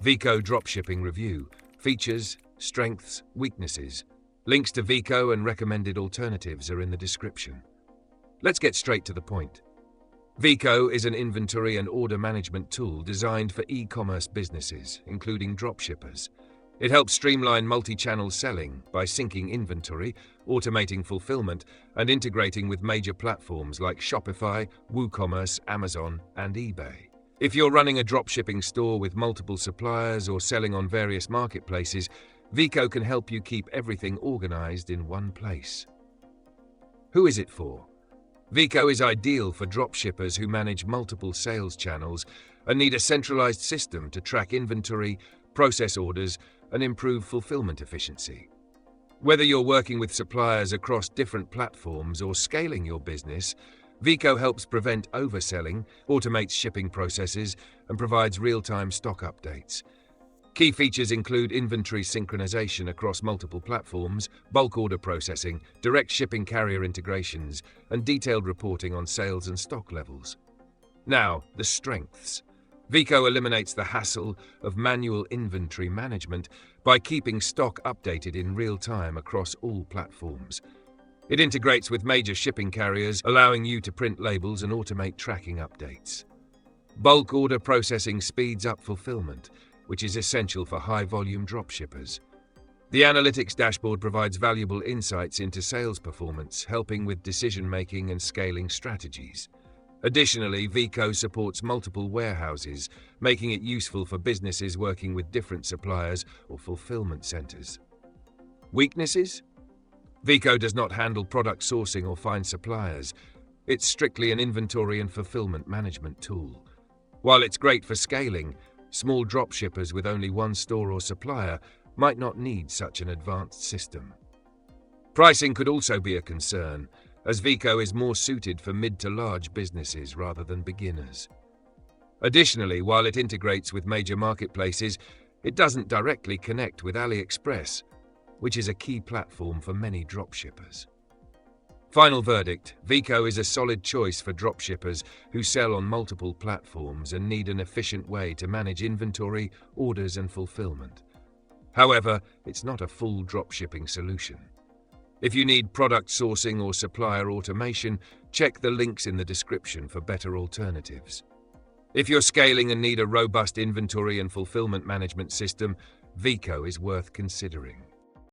Veeqo Dropshipping Review. Features, strengths, weaknesses. Links to Veeqo and recommended alternatives are in the description. Let's get straight to the point. Veeqo is an inventory and order management tool designed for e-commerce businesses, including dropshippers. It helps streamline multi-channel selling by syncing inventory, automating fulfillment, and integrating with major platforms like Shopify, WooCommerce, Amazon, and eBay. If you're running a dropshipping store with multiple suppliers or selling on various marketplaces, Veeqo can help you keep everything organized in one place. Who is it for? Veeqo is ideal for dropshippers who manage multiple sales channels and need a centralized system to track inventory, process orders, and improve fulfillment efficiency. Whether you're working with suppliers across different platforms or scaling your business, Veeqo helps prevent overselling, automates shipping processes, and provides real-time stock updates. Key features include inventory synchronization across multiple platforms, bulk order processing, direct shipping carrier integrations, and detailed reporting on sales and stock levels. Now, the strengths. Veeqo eliminates the hassle of manual inventory management by keeping stock updated in real time across all platforms. It integrates with major shipping carriers, allowing you to print labels and automate tracking updates. Bulk order processing speeds up fulfillment, which is essential for high-volume dropshippers. The analytics dashboard provides valuable insights into sales performance, helping with decision-making and scaling strategies. Additionally, Veeqo supports multiple warehouses, making it useful for businesses working with different suppliers or fulfillment centers. Weaknesses? Veeqo does not handle product sourcing or find suppliers. It's strictly an inventory and fulfillment management tool. While it's great for scaling, small dropshippers with only one store or supplier might not need such an advanced system. Pricing could also be a concern, as Veeqo is more suited for mid to large businesses rather than beginners. Additionally, while it integrates with major marketplaces, it doesn't directly connect with AliExpress, which is a key platform for many dropshippers. Final verdict: Veeqo is a solid choice for dropshippers who sell on multiple platforms and need an efficient way to manage inventory, orders, and fulfillment. However, it's not a full dropshipping solution. If you need product sourcing or supplier automation, check the links in the description for better alternatives. If you're scaling and need a robust inventory and fulfillment management system, Veeqo is worth considering.